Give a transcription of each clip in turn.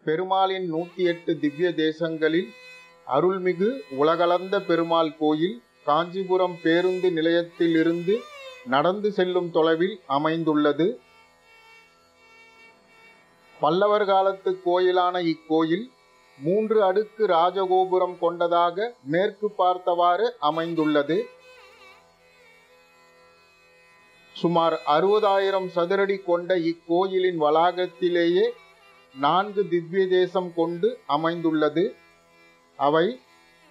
பெருமாளின் 108 திவ்ய தேசங்களில் அருள்மிகு உலகளந்த பெருமாள் கோயில் காஞ்சிபுரம் பேருந்து நிலையத்தில் இருந்து நடந்து செல்லும் தொலைவில் அமைந்துள்ளது. பல்லவர் காலத்து கோயிலான இக்கோயில் 3 அடுக்கு ராஜகோபுரம் கொண்டதாக மேற்கு பார்த்தவாறு அமைந்துள்ளது. சுமார் 60,000 சதுரடி கொண்ட இக்கோயிலின் வளாகத்திலேயே 4 திவ்ய தேசம் கொண்டு அமைந்துள்ளது. அவை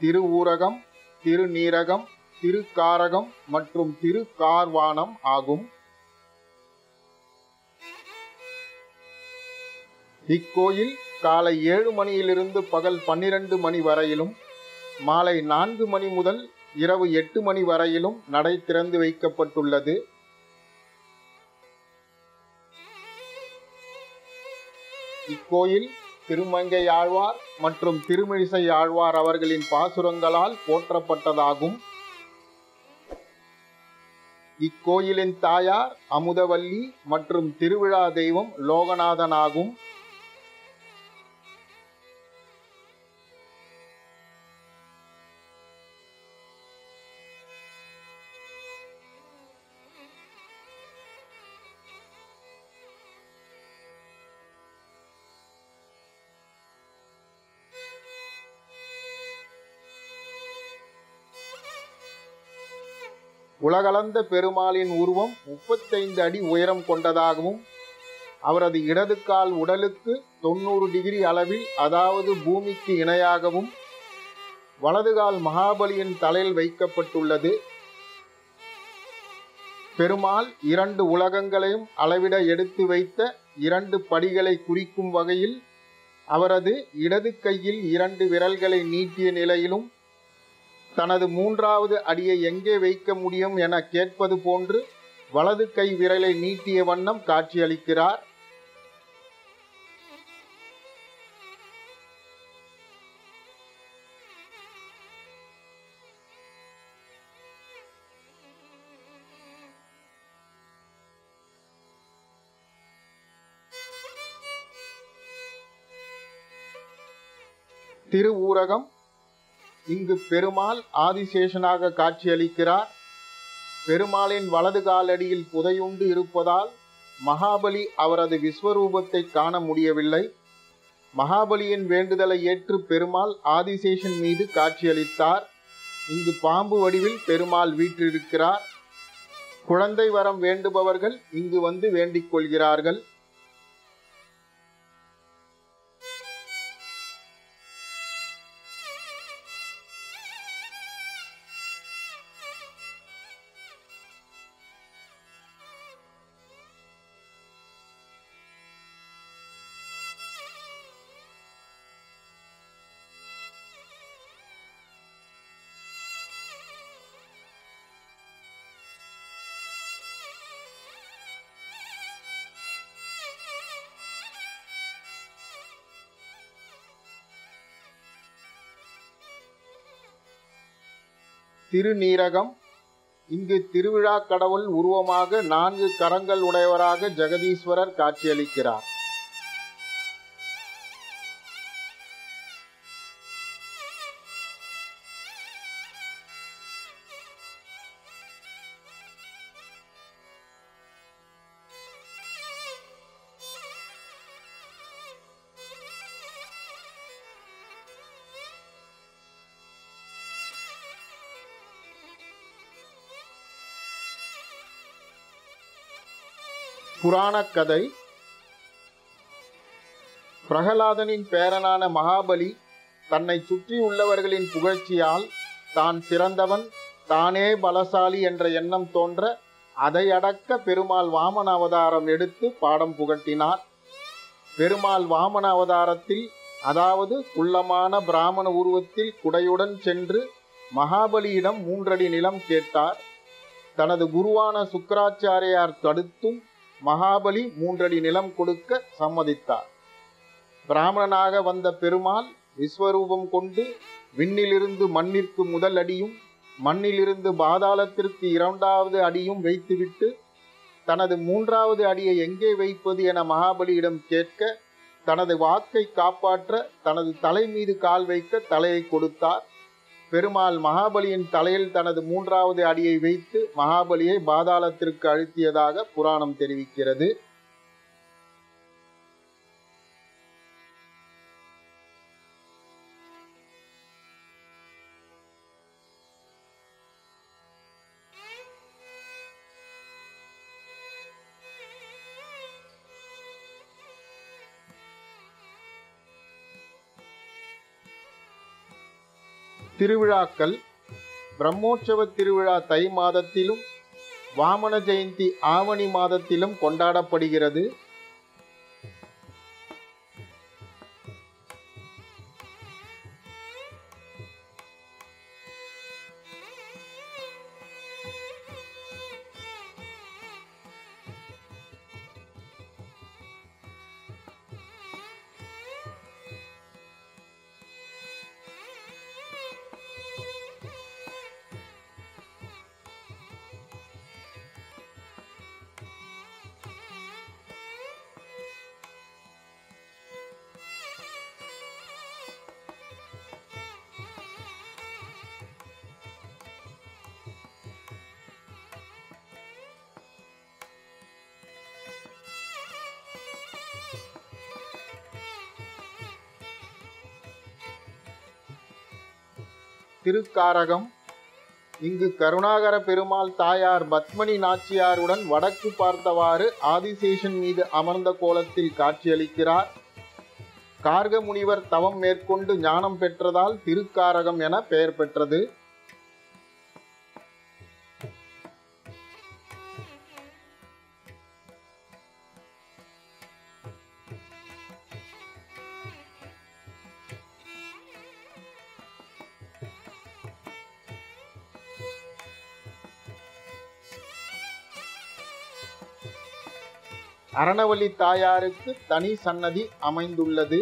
திருவூரகம், திருநீரகம், திருக்காரகம் மற்றும் திருக்கார்வானம் ஆகும். இக்கோயில் காலை 7 மணியிலிருந்து பகல் 12 மணி வரையிலும், மாலை 4 மணி முதல் இரவு 8 மணி வரையிலும் நடை திறந்து வைக்கப்பட்டுள்ளது. இக்கோயில் திருமங்கை ஆழ்வார் மற்றும் திருமிழிசை ஆழ்வார் அவர்களின் பாசுரங்களால் போற்றப்பட்டதாகும். இக்கோயிலின் தாயார் அமுதவல்லி மற்றும் திருவிழா தெய்வம் லோகநாதன் ஆகும். உலகளந்த பெருமாளின் உருவம் 35 அடி உயரம் கொண்டதாகவும், அவரது இடது கால் உடலுக்கு 90 டிகிரி அளவில், அதாவது பூமிக்கு இணையாகவும், வலது கால் மகாபலியின் தலையில் வைக்கப்பட்டுள்ளது. பெருமாள் 2 உலகங்களையும் அளவிட எடுத்து வைத்த 2 படிகளை குறிக்கும் வகையில் அவரது இடது கையில் 2 விரல்களை நீட்டிய நிலையிலும், தனது 3வது அடியை எங்கே வைக்க முடியும் என கேட்பது போன்று வலது கை விரலை நீட்டிய வண்ணம் காட்சியளிக்கிறார். திருவூரகம். இங்கு பெருமாள் ஆதிசேஷனாக காட்சியளிக்கிறார். பெருமாளின் வலது காலடியில் புதையுண்டு இருப்பதால் மகாபலி அவரது விஸ்வரூபத்தை காண முடியவில்லை. மகாபலியின் வேண்டுதலை ஏற்று பெருமாள் ஆதிசேஷன் மீது காட்சியளித்தார். இங்கு பாம்பு வடிவில் பெருமாள் வீற்றிருக்கிறார். குழந்தை வரம் வேண்டுபவர்கள் இங்கு வந்து வேண்டிக் கொள்கிறார்கள். திருநீரகம். இங்கு திருவிழா கடவுள் உருவமாக 4 கரங்கள் உடையவராக ஜெகதீஸ்வரர் காட்சியளிக்கிறார். புராணக் கதை. பிரகலாதனின் பேரனான மகாபலி தன்னை சுற்றியுள்ளவர்களின் புகழ்ச்சியால் தான் சிறந்தவன், தானே பலசாலி என்ற எண்ணம் தோன்ற அதை அடக்க பெருமாள் வாமன அவதாரம் எடுத்து பாடம் புகட்டினார். பெருமாள் வாமன அவதாரத்தில், அதாவது குள்ளமான பிராமண உருவத்தில் குடையுடன் சென்று மகாபலியிடம் 3 அடி நிலம் கேட்டார். தனது குருவான சுக்கராச்சாரியார் தடுத்தும் மகாபலி 3 அடி நிலம் கொடுக்க சம்மதித்தார். பிராமணனாக வந்த பெருமாள் விஸ்வரூபம் கொண்டு விண்ணிலிருந்து மண்ணிற்கு முதல் அடியும், மண்ணிலிருந்து பாதாளத்திற்கு 2வது அடியும் வைத்துவிட்டு தனது 3வது அடியை எங்கே வைப்பது என மகாபலியிடம் கேட்க, தனது வாக்கை காப்பாற்ற தனது தலை மீது கால் வைக்க தலையை கொடுத்தார். பெருமாள் மகாபலியின் தலையில் தனது 3வது அடியை வைத்து மகாபலியை பாதாளத்திற்கு அழுத்தியதாக புராணம் தெரிவிக்கிறது. திருவிழாக்கள். பிரம்மோற்சவ திருவிழா தை மாதத்திலும் வாமன ஜெயந்தி ஆவணி மாதத்திலும் கொண்டாடப்படுகிறது. திருக்காரகம். இங்கு கருணாகர பெருமாள் தாயார் பத்மினி நாச்சியாருடன் வடக்கு பார்த்தவாறு ஆதிசேஷன் மீது அமர்ந்த கோலத்தில் காட்சியளிக்கிறார். கார்க முனிவர் தவம் மேற்கொண்டு ஞானம் பெற்றதால் திருக்காரகம் என பெயர் பெற்றது. அரணவல்லி தாயாருக்கு தனி சன்னதி அமைந்துள்ளது.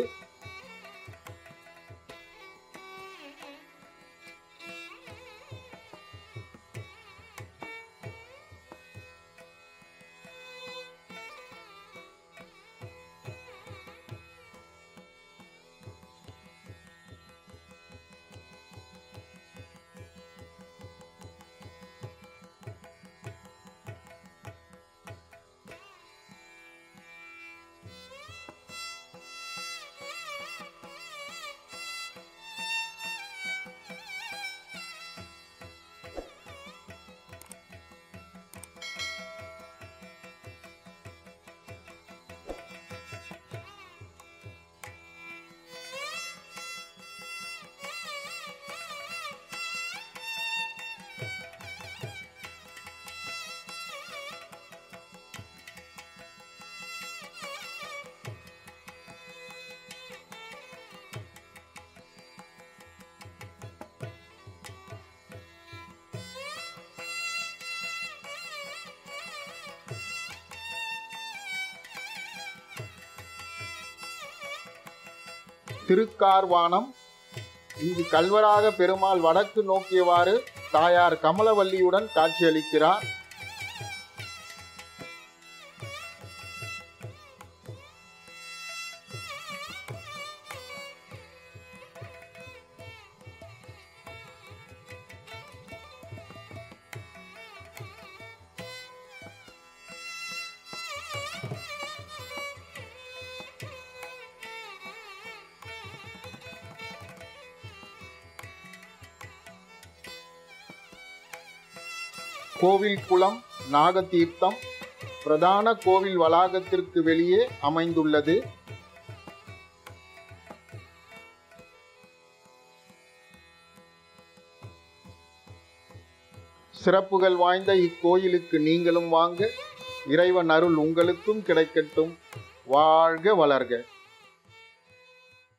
திருக்கார்வானம். இங்கு கல்வராக பெருமாள் வடக்கு நோக்கியவாறு தாயார் கமலவல்லியுடன் காட்சியளிக்கிறார். கோவில் குளம் நாகதீர்த்தம் பிரதான கோவில் வளாகத்திற்கு வெளியே அமைந்துள்ளது. சிறப்புகள் வாய்ந்த இக்கோயிலுக்கு நீங்களும் வாங்க. இறைவன் அருள் உங்களுக்கும் கிடைக்கட்டும். வாழ்க வளர்க.